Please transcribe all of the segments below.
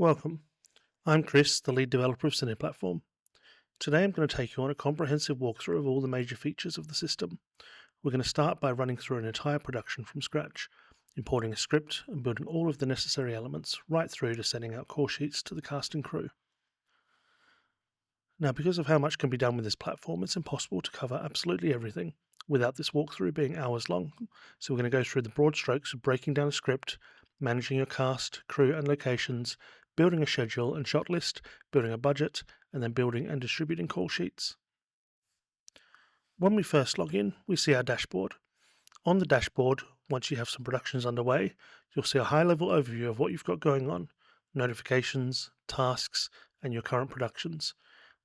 Welcome. I'm Chris, the lead developer of CinePlatform. Today I'm going to take you on a comprehensive walkthrough of all the major features of the system. We're going to start by running through an entire production from scratch, importing a script and building all of the necessary elements right through to sending out call sheets to the cast and crew. Now, because of how much can be done with this platform, it's impossible to cover absolutely everything without this walkthrough being hours long. So we're going to go through the broad strokes of breaking down a script, managing your cast, crew and locations, building a schedule and shot list, building a budget, and then building and distributing call sheets. When we first log in, we see our dashboard. On the dashboard, once you have some productions underway, you'll see a high-level overview of what you've got going on, notifications, tasks, and your current productions.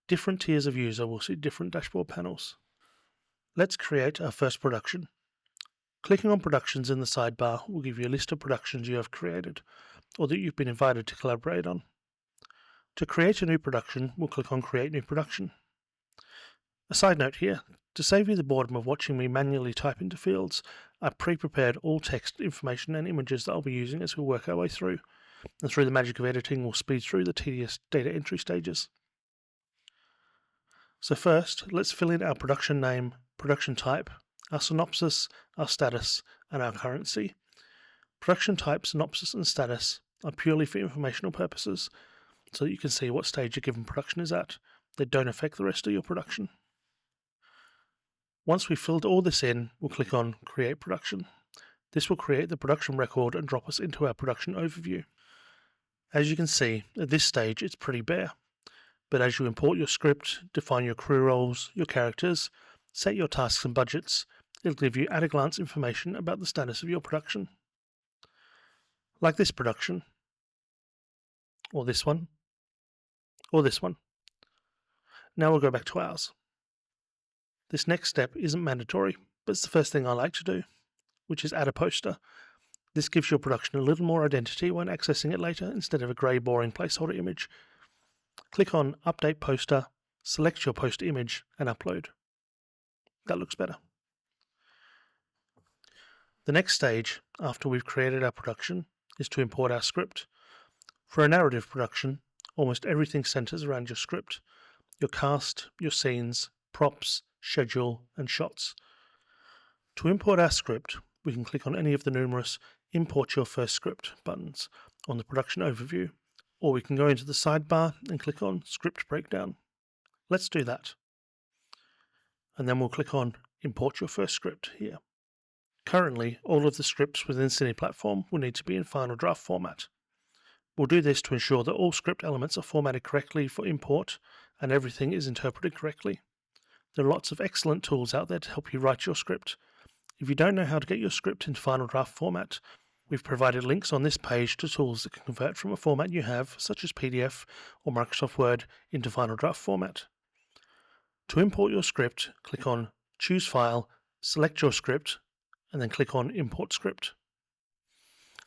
Different tiers of user will see different dashboard panels. Let's create our first production. Clicking on Productions in the sidebar will give you a list of productions you have created, or that you've been invited to collaborate on. To create a new production, we'll click on Create New Production. A side note here, to save you the boredom of watching me manually type into fields, I've pre-prepared all text, information and images that I'll be using as we work our way through, and through the magic of editing we'll speed through the tedious data entry stages. So first, let's fill in our production name, production type, our synopsis, our status, and our currency. Production type, synopsis, and status are purely for informational purposes, so that you can see what stage a given production is at. They don't affect the rest of your production. Once we've filled all this in, we'll click on Create Production. This will create the production record and drop us into our production overview. As you can see, at this stage it's pretty bare. But as you import your script, define your crew roles, your characters, set your tasks and budgets, it'll give you at-a-glance information about the status of your production. Like this production, or this one, or this one. Now we'll go back to ours. This next step isn't mandatory, but it's the first thing I like to do, which is add a poster. This gives your production a little more identity when accessing it later instead of a grey boring placeholder image. Click on Update Poster, select your poster image and upload. That looks better. The next stage, after we've created our production, is to import our script. For a narrative production, almost everything centers around your script, your cast, your scenes, props, schedule, and shots. To import our script, we can click on any of the numerous Import Your First Script buttons on the production overview, or we can go into the sidebar and click on Script Breakdown. Let's do that. And then we'll click on Import Your First Script here. Currently, all of the scripts within CinePlatform will need to be in Final Draft format. We'll do this to ensure that all script elements are formatted correctly for import and everything is interpreted correctly. There are lots of excellent tools out there to help you write your script. If you don't know how to get your script into Final Draft format, we've provided links on this page to tools that can convert from a format you have, such as PDF or Microsoft Word, into Final Draft format. To import your script, click on Choose File, select your script, and then click on Import Script.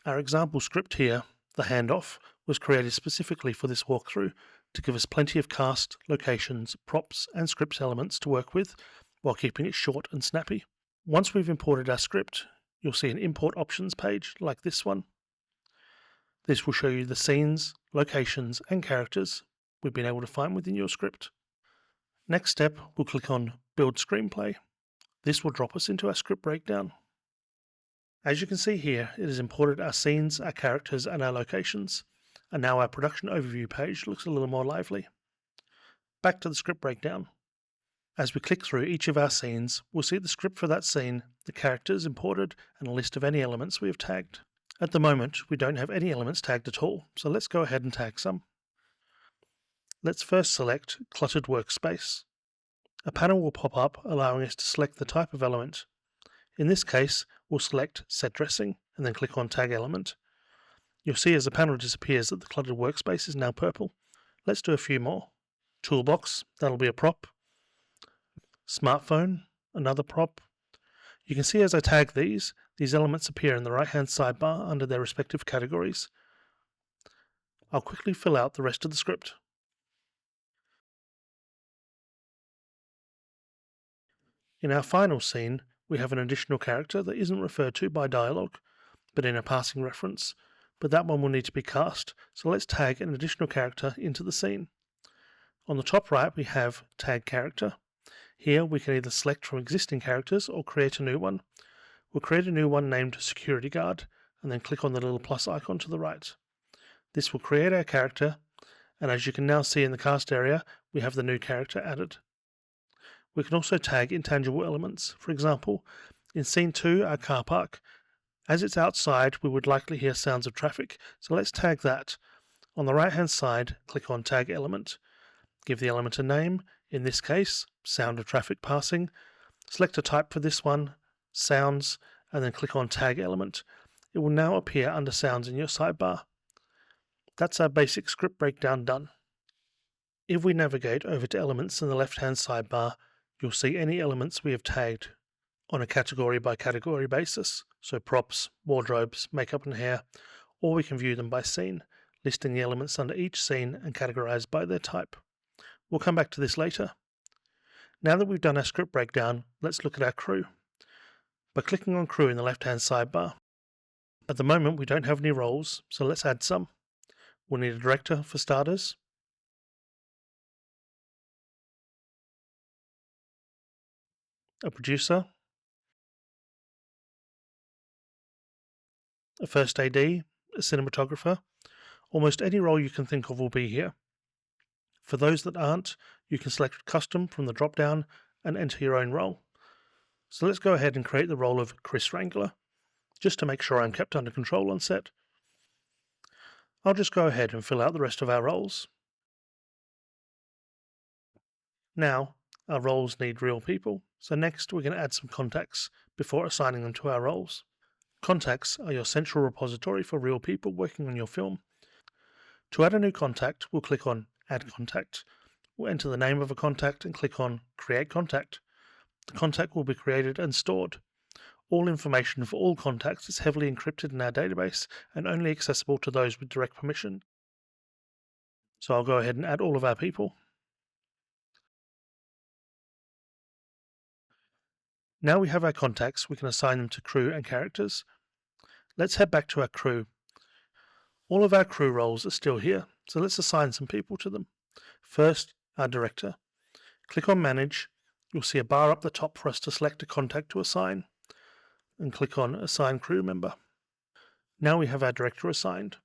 Our example script here, the handoff, was created specifically for this walkthrough to give us plenty of cast, locations, props, and script elements to work with while keeping it short and snappy. Once we've imported our script, you'll see an import options page like this one. This will show you the scenes, locations, and characters we've been able to find within your script. Next step, we'll click on Build Screenplay. This will drop us into our script breakdown. As you can see here, it has imported our scenes, our characters, and our locations, and now our production overview page looks a little more lively. Back to the script breakdown. As we click through each of our scenes, we'll see the script for that scene, the characters imported, and a list of any elements we have tagged. At the moment, we don't have any elements tagged at all, so let's go ahead and tag some. Let's first select Cluttered Workspace. A panel will pop up allowing us to select the type of element. In this case, we'll select Set Dressing and then click on Tag Element. You'll see as the panel disappears that the cluttered workspace is now purple. Let's do a few more. Toolbox, that'll be a prop. Smartphone, another prop. You can see as I tag these elements appear in the right-hand sidebar under their respective categories. I'll quickly fill out the rest of the script. In our final scene, we have an additional character that isn't referred to by dialogue, but in a passing reference. but that one will need to be cast, so let's tag an additional character into the scene. On the top right we have Tag Character. Here we can either select from existing characters or create a new one. We'll create a new one named Security Guard and then click on the little plus icon to the right. This will create our character, and as you can now see in the cast area, we have the new character added. We can also tag intangible elements. For example, in Scene 2, our car park, as it's outside, we would likely hear sounds of traffic, so let's tag that. On the right hand side, click on Tag Element. Give the element a name, in this case, sound of traffic passing. Select a type for this one, sounds, and then click on Tag Element. It will now appear under sounds in your sidebar. That's our basic script breakdown done. If we navigate over to elements in the left-hand sidebar, you'll see any elements we have tagged on a category by category basis, so props, wardrobes, makeup and hair, or we can view them by scene, listing the elements under each scene and categorized by their type. We'll come back to this later. Now that we've done our script breakdown, let's look at our crew. By clicking on crew in the left-hand sidebar. At the moment we don't have any roles, so let's add some. We'll need a director for starters, a producer, a first AD, a cinematographer. Almost any role you can think of will be here. For those that aren't, you can select custom from the drop-down and enter your own role. So let's go ahead and create the role of Chris Wrangler, just to make sure I'm kept under control on set. I'll just go ahead and fill out the rest of our roles. Now, our roles need real people, so next we're going to add some contacts before assigning them to our roles. Contacts are your central repository for real people working on your film. To add a new contact, we'll click on Add Contact. We'll enter the name of a contact and click on Create Contact. The contact will be created and stored. All information for all contacts is heavily encrypted in our database and only accessible to those with direct permission. So I'll go ahead and add all of our people. Now we have our contacts, we can assign them to crew and characters. Let's head back to our crew. All of our crew roles are still here, so let's assign some people to them. First, our director. Click on Manage. You'll see a bar up the top for us to select a contact to assign, and click on Assign Crew Member. Now we have our director assigned.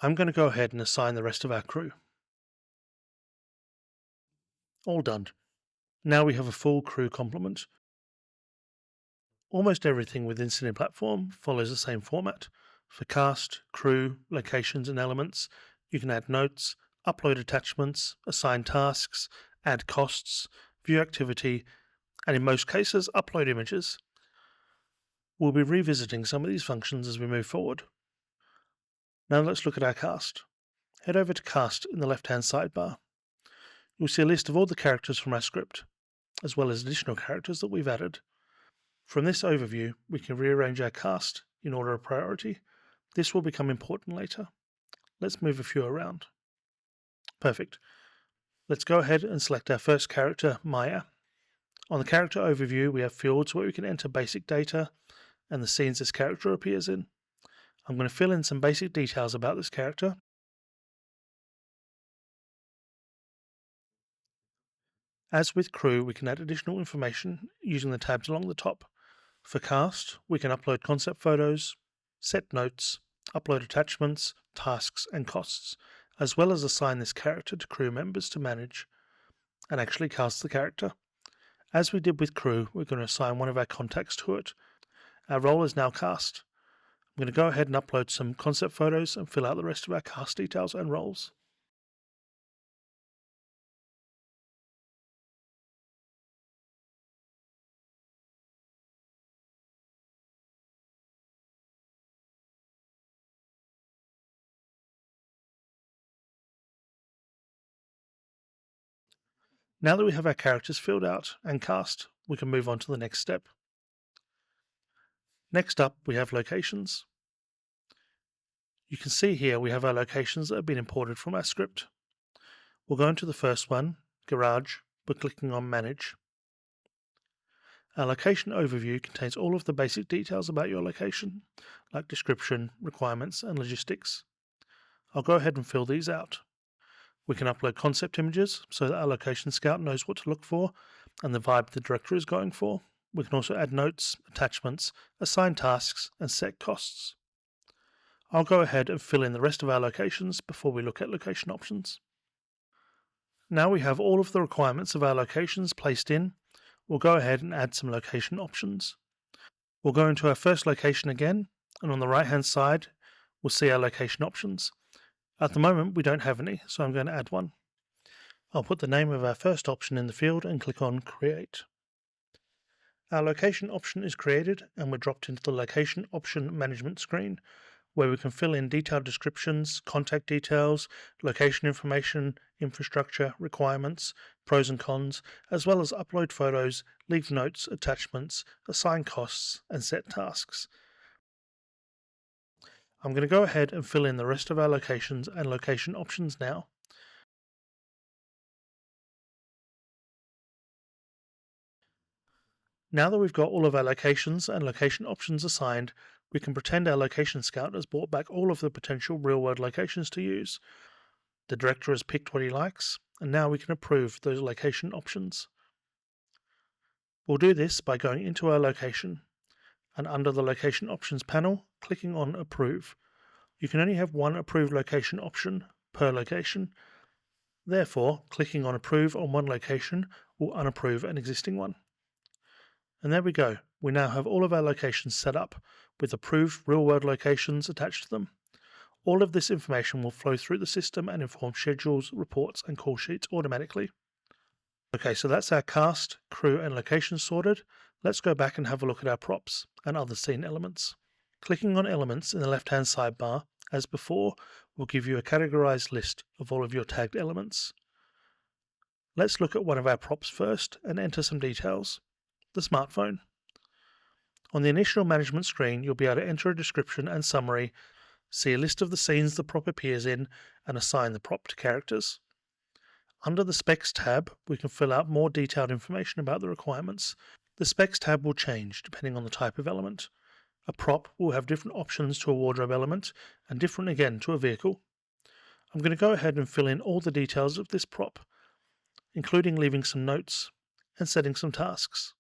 I'm going to go ahead and assign the rest of our crew. All done. Now we have a full crew complement. Almost everything within CinePlatform follows the same format. For cast, crew, locations and elements, you can add notes, upload attachments, assign tasks, add costs, view activity, and in most cases, upload images. We'll be revisiting some of these functions as we move forward. Now let's look at our cast. Head over to Cast in the left-hand sidebar. You'll see a list of all the characters from our script, as well as additional characters that we've added. From this overview, we can rearrange our cast in order of priority. This will become important later. Let's move a few around. Perfect. Let's go ahead and select our first character, Maya. On the character overview, we have fields where we can enter basic data and the scenes this character appears in. I'm going to fill in some basic details about this character. As with crew, we can add additional information using the tabs along the top. For cast, we can upload concept photos, set notes, upload attachments, tasks and costs, as well as assign this character to crew members to manage and actually cast the character. As we did with crew, we're going to assign one of our contacts to it. Our role is now cast. I'm going to go ahead and upload some concept photos and fill out the rest of our cast details and roles. Now that we have our characters filled out and cast, we can move on to the next step. Next up, we have locations. You can see here we have our locations that have been imported from our script. We'll go into the first one, Garage, by clicking on Manage. Our location overview contains all of the basic details about your location, like description, requirements, and logistics. I'll go ahead and fill these out. We can upload concept images so that our location scout knows what to look for and the vibe the director is going for. We can also add notes, attachments, assign tasks, and set costs. I'll go ahead and fill in the rest of our locations before we look at location options. Now we have all of the requirements of our locations placed in, we'll go ahead and add some location options. We'll go into our first location again, and on the right hand side, we'll see our location options. At the moment, we don't have any, so I'm going to add one. I'll put the name of our first option in the field and click on Create. Our location option is created, and we're dropped into the Location Option Management screen, where we can fill in detailed descriptions, contact details, location information, infrastructure, requirements, pros and cons, as well as upload photos, leave notes, attachments, assign costs, and set tasks. I'm going to go ahead and fill in the rest of our locations and location options now. Now that we've got all of our locations and location options assigned, we can pretend our location scout has brought back all of the potential real-world locations to use. The director has picked what he likes, and now we can approve those location options. We'll do this by going into our location, and under the Location Options panel, clicking on Approve. You can only have one approved location option per location. Therefore, clicking on Approve on one location will unapprove an existing one. And there we go. We now have all of our locations set up with approved real-world locations attached to them. All of this information will flow through the system and inform schedules, reports, and call sheets automatically. Okay, so that's our cast, crew, and location sorted. Let's go back and have a look at our props and other scene elements. Clicking on Elements in the left-hand sidebar, as before, will give you a categorized list of all of your tagged elements. Let's look at one of our props first and enter some details. The smartphone. On the initial management screen, you'll be able to enter a description and summary, see a list of the scenes the prop appears in, and assign the prop to characters. Under the Specs tab, we can fill out more detailed information about the requirements. The Specs tab will change depending on the type of element. A prop will have different options to a wardrobe element, and different again to a vehicle. I'm going to go ahead and fill in all the details of this prop, including leaving some notes and setting some tasks.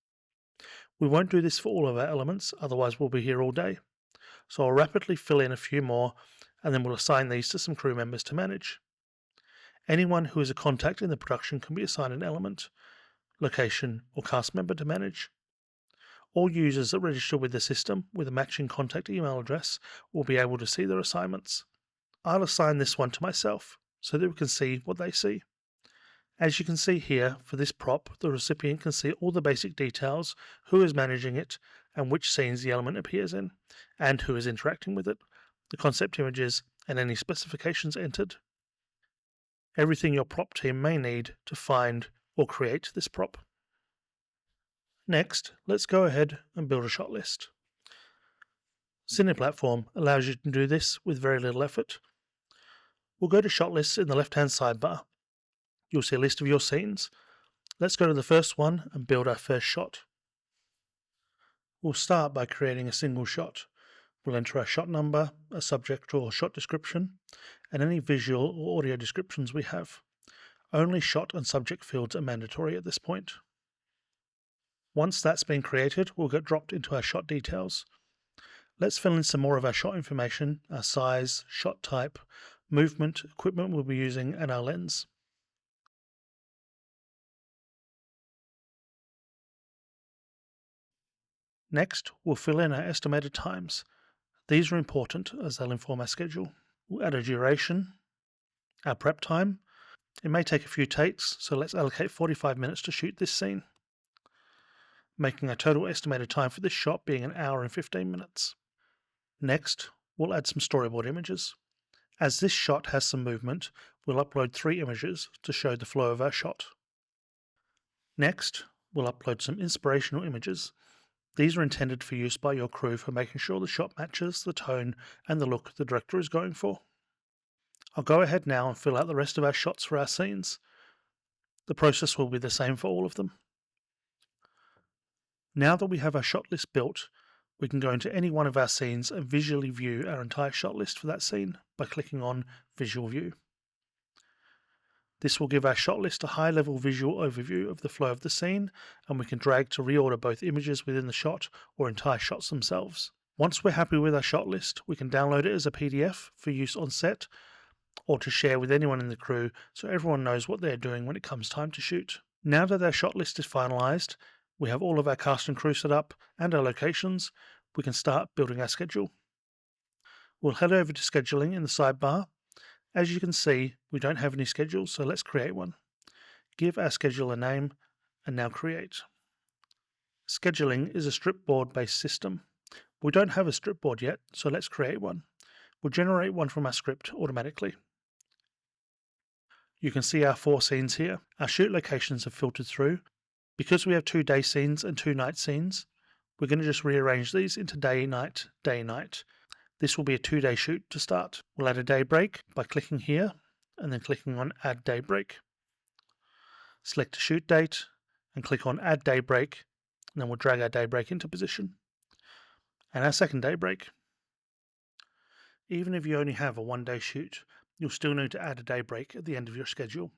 We won't do this for all of our elements, otherwise we'll be here all day. So I'll rapidly fill in a few more, and then we'll assign these to some crew members to manage. Anyone who is a contact in the production can be assigned an element, location, or cast member to manage. All users that register with the system with a matching contact email address will be able to see their assignments. I'll assign this one to myself so that we can see what they see. As you can see here, for this prop, the recipient can see all the basic details, who is managing it, and which scenes the element appears in, and who is interacting with it, the concept images, and any specifications entered. Everything your prop team may need to find or create this prop. Next, let's go ahead and build a shot list. CinePlatform allows you to do this with very little effort. We'll go to shot lists in the left-hand sidebar. You'll see a list of your scenes. Let's go to the first one and build our first shot. We'll start by creating a single shot. We'll enter our shot number, a subject or shot description, and any visual or audio descriptions we have. Only shot and subject fields are mandatory at this point. Once that's been created, we'll get dropped into our shot details. Let's fill in some more of our shot information, our size, shot type, movement, equipment we'll be using, and our lens. Next, we'll fill in our estimated times. These are important as they'll inform our schedule. We'll add a duration, our prep time. It may take a few takes, so let's allocate 45 minutes to shoot this scene, making our total estimated time for this shot being 1 hour and 15 minutes. Next, we'll add some storyboard images. As this shot has some movement, we'll upload 3 images to show the flow of our shot. Next, we'll upload some inspirational images. These are intended for use by your crew for making sure the shot matches the tone and the look the director is going for. I'll go ahead now and fill out the rest of our shots for our scenes. The process will be the same for all of them. Now that we have our shot list built, we can go into any one of our scenes and visually view our entire shot list for that scene by clicking on Visual View. This will give our shot list a high-level visual overview of the flow of the scene, and we can drag to reorder both images within the shot or entire shots themselves. Once we're happy with our shot list, we can download it as a PDF for use on set or to share with anyone in the crew so everyone knows what they're doing when it comes time to shoot. Now that our shot list is finalized, we have all of our cast and crew set up and our locations, we can start building our schedule. We'll head over to scheduling in the sidebar. As you can see, we don't have any schedules, so let's create one. Give our schedule a name and now create. Scheduling is a stripboard based system. We don't have a stripboard yet, so let's create one. We'll generate one from our script automatically. You can see our 4 scenes here. Our shoot locations have filtered through. Because we have 2 day scenes and 2 night scenes, we're going to just rearrange these into day, night, day, night. This will be a 2-day shoot to start. We'll add a day break by clicking here and then clicking on Add Day Break. Select a shoot date and click on Add Day Break, and then we'll drag our day break into position. And our second day break. Even if you only have a 1-day shoot, you'll still need to add a day break at the end of your schedule.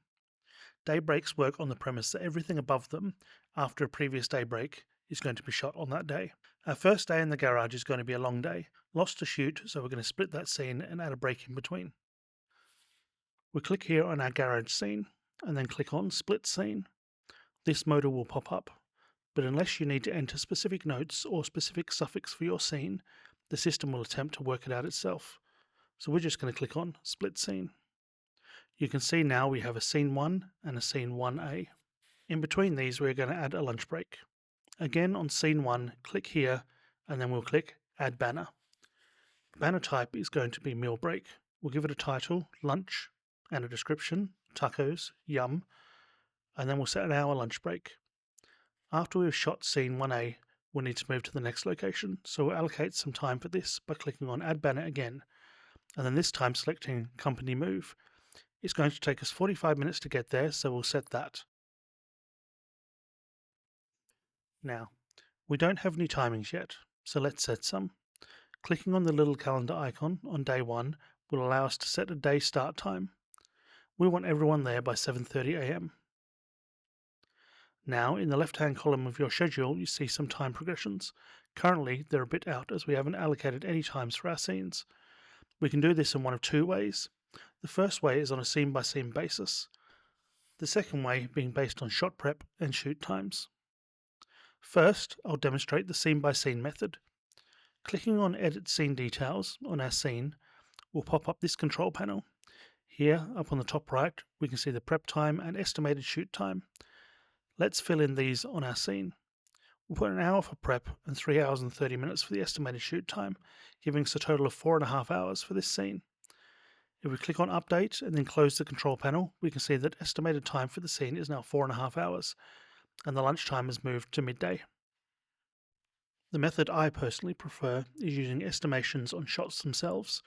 Day breaks work on the premise that everything above them, after a previous day break, is going to be shot on that day. Our first day in the garage is going to be a long day, lots to shoot, so we're going to split that scene and add a break in between. We click here on our garage scene, and then click on Split Scene. This modal will pop up, but unless you need to enter specific notes or specific suffix for your scene, the system will attempt to work it out itself. So we're just going to click on Split Scene. You can see now we have a Scene 1 and a Scene 1A. In between these, we're going to add a lunch break. Again, on Scene 1, click here, and then we'll click Add Banner. Banner type is going to be Meal Break. We'll give it a title, Lunch, and a description, Tacos, Yum, and then we'll set an hour lunch break. After we've shot Scene 1A, we'll need to move to the next location, so we'll allocate some time for this by clicking on Add Banner again, and then this time selecting Company Move. It's going to take us 45 minutes to get there, so we'll set that. Now, we don't have any timings yet, so let's set some. Clicking on the little calendar icon on day 1 will allow us to set a day start time. We want everyone there by 7:30 AM. Now, in the left-hand column of your schedule, you see some time progressions. Currently, they're a bit out as we haven't allocated any times for our scenes. We can do this in one of 2 ways. The first way is on a scene-by-scene basis. The second way being based on shot prep and shoot times. First, I'll demonstrate the scene-by-scene method. Clicking on Edit Scene Details on our scene will pop up this control panel. Here, up on the top right, we can see the prep time and estimated shoot time. Let's fill in these on our scene. We'll put an hour for prep and 3 hours and 30 minutes for the estimated shoot time, giving us a total of 4.5 hours for this scene. If we click on Update and then close the control panel, we can see that estimated time for the scene is now 4.5 hours, and the lunch time has moved to midday. The method I personally prefer is using estimations on shots themselves.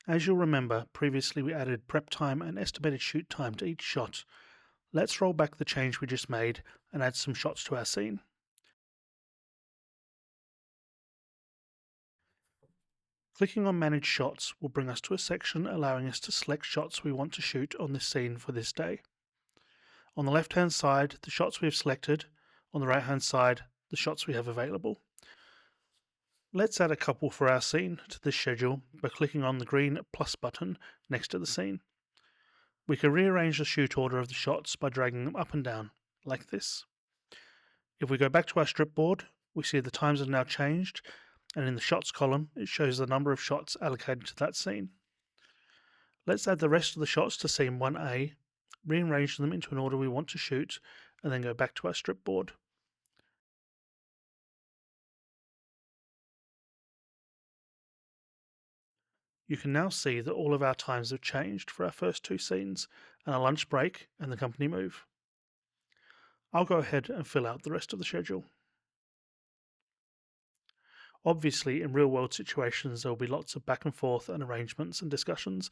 As you'll remember, previously we added prep time and estimated shoot time to each shot. Let's roll back the change we just made and add some shots to our scene. Clicking on Manage Shots will bring us to a section allowing us to select shots we want to shoot on this scene for this day. On the left-hand side, the shots we have selected. On the right-hand side, the shots we have available. Let's add a couple for our scene to this schedule by clicking on the green plus button next to the scene. We can rearrange the shoot order of the shots by dragging them up and down, like this. If we go back to our strip board, we see the times have now changed, and in the shots column, it shows the number of shots allocated to that scene. Let's add the rest of the shots to scene 1A, rearrange them into an order we want to shoot, and then go back to our strip board. You can now see that all of our times have changed for our first 2 scenes, and our lunch break and the company move. I'll go ahead and fill out the rest of the schedule. Obviously, in real-world situations, there will be lots of back and forth and arrangements and discussions,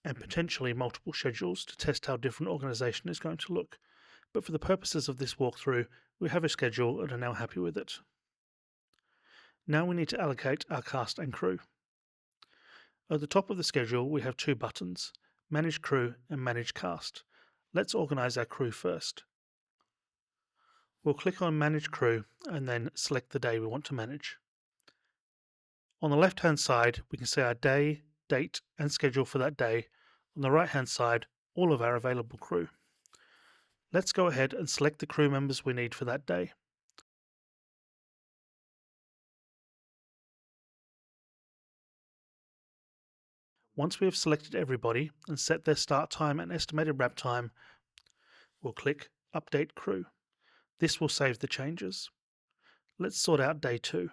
and potentially multiple schedules to test how different organisation is going to look. But for the purposes of this walkthrough, We have a schedule and are now happy with it. Now we need to allocate our cast and crew. At the top of the schedule we have two buttons, Manage Crew and Manage Cast. Let's organise our crew first. We'll click on Manage Crew and then select the day we want to manage. On the left hand side we can see our day, date and schedule for that day. On the right hand side, all of our available crew. Let's go ahead and select the crew members we need for that day. Once we have selected everybody and set their start time and estimated wrap time, we'll click Update Crew. This will save the changes. Let's sort out day 2.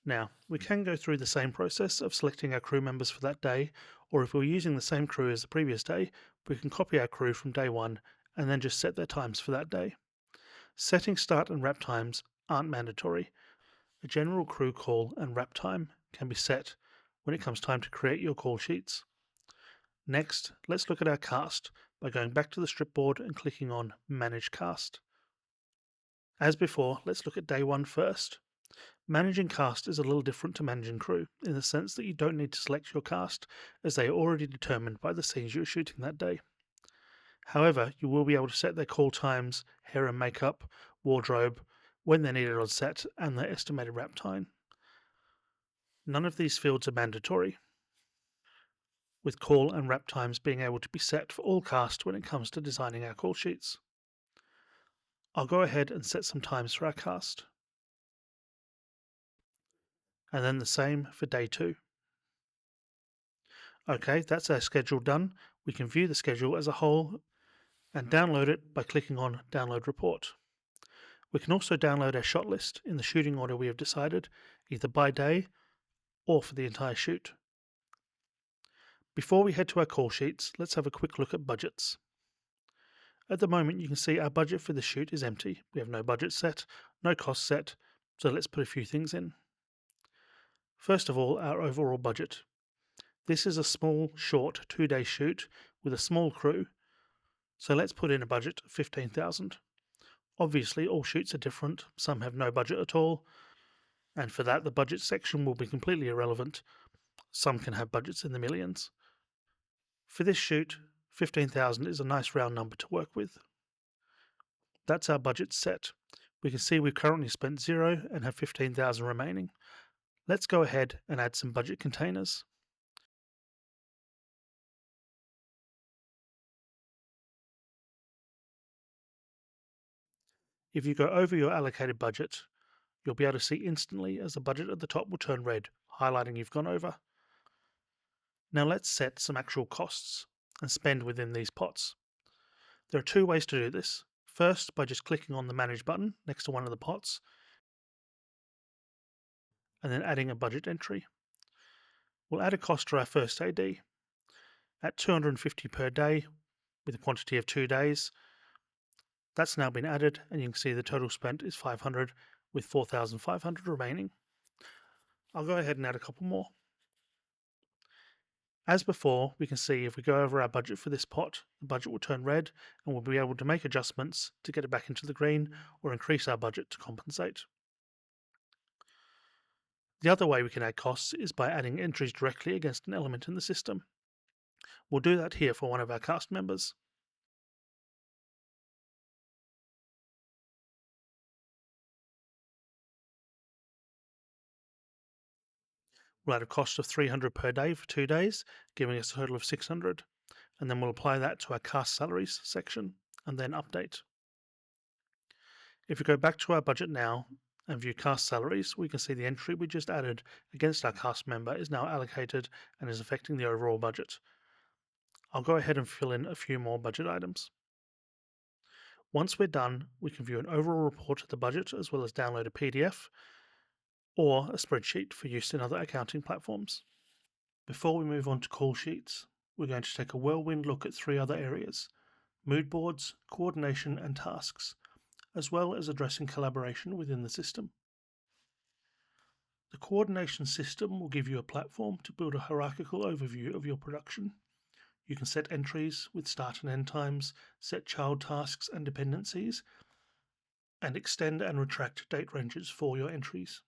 Now, we can go through the same process of selecting our crew members for that day, or if we're using the same crew as the previous day, we can copy our crew from day 1 and then just set their times for that day. Setting start and wrap times aren't mandatory. A general crew call and wrap time can be set when it comes time to create your call sheets. Next, let's look at our cast by going back to the strip board and clicking on Manage Cast. As before, let's look at day 1 first. Managing cast is a little different to managing crew in the sense that you don't need to select your cast as they are already determined by the scenes you're shooting that day. However, you will be able to set their call times, hair and makeup, wardrobe, when they're needed on set, and their estimated wrap time. None of these fields are mandatory, with call and wrap times being able to be set for all cast when it comes to designing our call sheets. I'll go ahead and set some times for our cast. And then the same for day 2. Okay, that's our schedule done. We can view the schedule as a whole and download it by clicking on Download Report. We can also download our shot list in the shooting order we have decided, either by day or for the entire shoot. Before we head to our call sheets, let's have a quick look at budgets. At the moment you can see our budget for the shoot is empty. We have no budget set, no cost set, so let's put a few things in. First of all, our overall budget. This is a small, short 2-day shoot with a small crew, so let's put in a budget of $15,000. Obviously all shoots are different, some have no budget at all, and for that the budget section will be completely irrelevant. Some can have budgets in the millions. For this shoot, $15,000 is a nice round number to work with. That's our budget set. We can see we've currently spent 0 and have $15,000 remaining. Let's go ahead and add some budget containers. If you go over your allocated budget, you'll be able to see instantly as the budget at the top will turn red, highlighting you've gone over. Now let's set some actual costs and spend within these pots. There are 2 ways to do this. First, by just clicking on the Manage button next to one of the pots, and then adding a budget entry. We'll add a cost to our first AD at $250 per day with a quantity of 2 days. That's now been added, and you can see the total spent is $500 with $4,500 remaining. I'll go ahead and add a couple more. As before, we can see if we go over our budget for this pot, the budget will turn red and we'll be able to make adjustments to get it back into the green or increase our budget to compensate. The other way we can add costs is by adding entries directly against an element in the system. We'll do that here for one of our cast members. We'll add a cost of $300 per day for 2 days, giving us a total of $600, and then we'll apply that to our cast salaries section and then update. If we go back to our budget now and view cast salaries, we can see the entry we just added against our cast member is now allocated and is affecting the overall budget. I'll go ahead and fill in a few more budget items. Once we're done, we can view an overall report of the budget as well as download a PDF or a spreadsheet for use in other accounting platforms. Before we move on to call sheets, we're going to take a whirlwind look at 3 other areas: mood boards, coordination and tasks, as well as addressing collaboration within the system. The coordination system will give you a platform to build a hierarchical overview of your production. You can set entries with start and end times, set child tasks and dependencies, and extend and retract date ranges for your entries.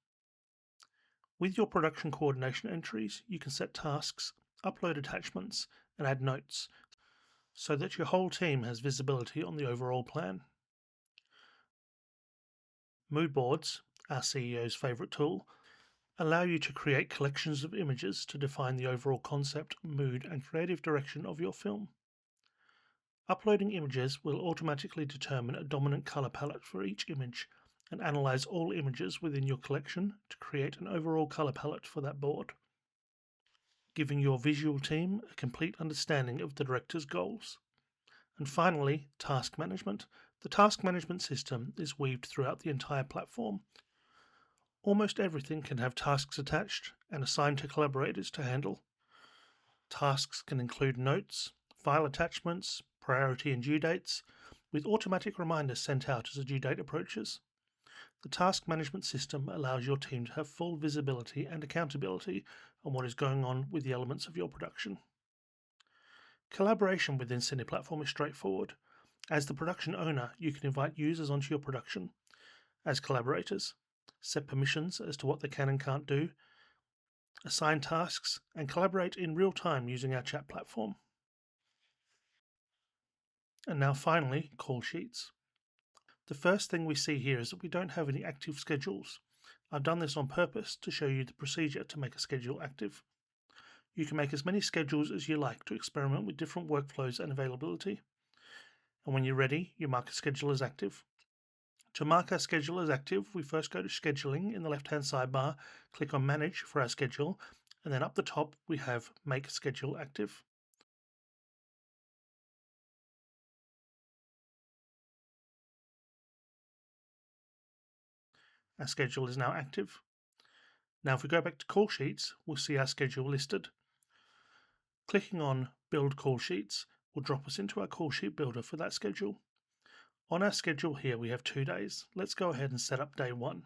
With your production coordination entries, you can set tasks, upload attachments, and add notes so that your whole team has visibility on the overall plan. Mood boards, our CEO's favourite tool, allow you to create collections of images to define the overall concept, mood, and creative direction of your film. Uploading images will automatically determine a dominant colour palette for each image and analyse all images within your collection to create an overall colour palette for that board, giving your visual team a complete understanding of the director's goals. And finally, task management. The task management system is weaved throughout the entire platform. Almost everything can have tasks attached and assigned to collaborators to handle. Tasks can include notes, file attachments, priority and due dates, with automatic reminders sent out as a due date approaches. The task management system allows your team to have full visibility and accountability on what is going on with the elements of your production. Collaboration within CinePlatform is straightforward. As the production owner, you can invite users onto your production as collaborators, set permissions as to what they can and can't do, assign tasks, and collaborate in real time using our chat platform. And now finally, call sheets. The first thing we see here is that we don't have any active schedules. I've done this on purpose to show you the procedure to make a schedule active. You can make as many schedules as you like to experiment with different workflows and availability. And when you're ready, you mark a schedule as active. To mark our schedule as active, we first go to Scheduling in the left-hand sidebar, click on Manage for our schedule, and then up the top we have Make Schedule Active. Our schedule is now active. Now if we go back to Call Sheets, we'll see our schedule listed. Clicking on Build Call Sheets will drop us into our call sheet builder for that schedule. On our schedule here we have 2 days. Let's go ahead and set up day 1.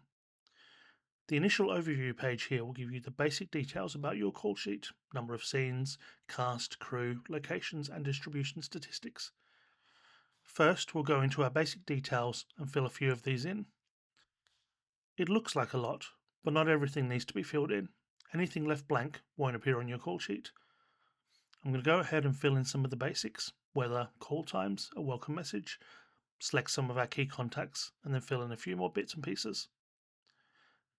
The initial overview page here will give you the basic details about your call sheet, number of scenes, cast, crew, locations, and distribution statistics. First, we'll go into our basic details and fill a few of these in. It looks like a lot, but not everything needs to be filled in. Anything left blank won't appear on your call sheet. I'm going to go ahead and fill in some of the basics, weather, call times, a welcome message, select some of our key contacts, and then fill in a few more bits and pieces.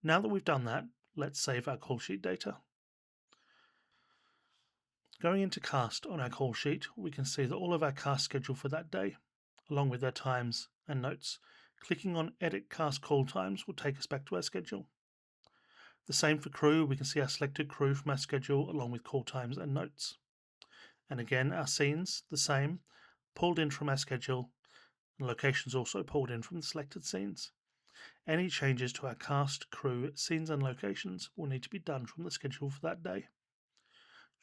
Now that we've done that, let's save our call sheet data. Going into cast on our call sheet, we can see that all of our cast schedule for that day, along with their times and notes. Clicking on Edit Cast Call Times will take us back to our schedule. The same for crew, we can see our selected crew from our schedule along with call times and notes. And again, our scenes, the same, pulled in from our schedule, and locations also pulled in from the selected scenes. Any changes to our cast, crew, scenes and locations will need to be done from the schedule for that day.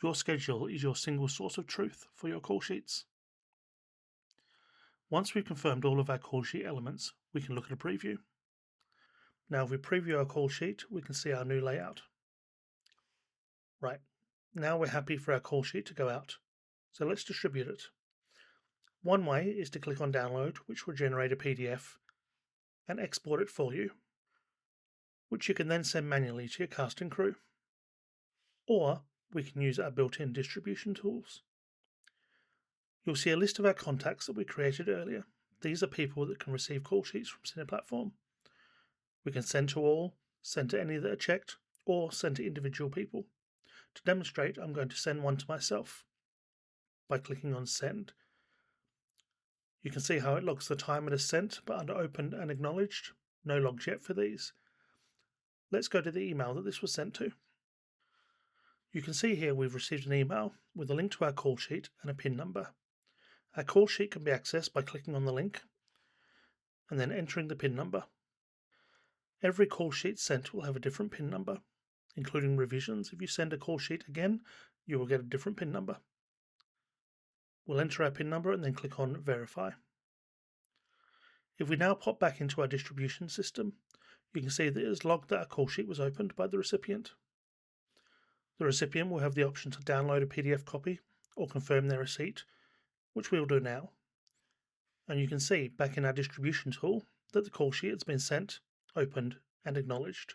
Your schedule is your single source of truth for your call sheets. Once we've confirmed all of our call sheet elements, we can look at a preview. Now if we preview our call sheet, we can see our new layout. Right, now we're happy for our call sheet to go out. So let's distribute it. One way is to click on Download, which will generate a PDF and export it for you, which you can then send manually to your cast and crew. Or we can use our built-in distribution tools. You'll see a list of our contacts that we created earlier. These are people that can receive call sheets from CinePlatform. We can send to all, send to any that are checked, or send to individual people. To demonstrate, I'm going to send one to myself by clicking on Send. You can see how it logs the time it is sent, but under Opened and Acknowledged, no logs yet for these. Let's go to the email that this was sent to. You can see here we've received an email with a link to our call sheet and a PIN number. Our call sheet can be accessed by clicking on the link and then entering the PIN number. Every call sheet sent will have a different PIN number, including revisions. If you send a call sheet again, you will get a different PIN number. We'll enter our PIN number and then click on Verify. If we now pop back into our distribution system, you can see that it is logged that our call sheet was opened by the recipient. The recipient will have the option to download a PDF copy or confirm their receipt, which we will do now. And you can see back in our distribution tool, that the call sheet has been sent, opened, and acknowledged.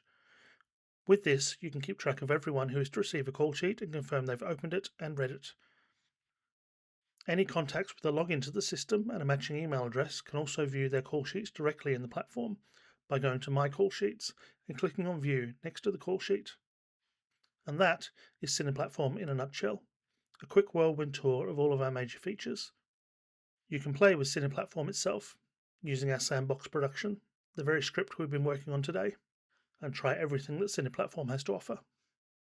With this, you can keep track of everyone who is to receive a call sheet and confirm they've opened it and read it. Any contacts with a login to the system and a matching email address can also view their call sheets directly in the platform by going to My Call Sheets and clicking on View next to the call sheet. And that is CinePlatform in a nutshell, a quick whirlwind tour of all of our major features. You can play with CinePlatform itself using our sandbox production, the very script we've been working on today, and try everything that CinePlatform has to offer.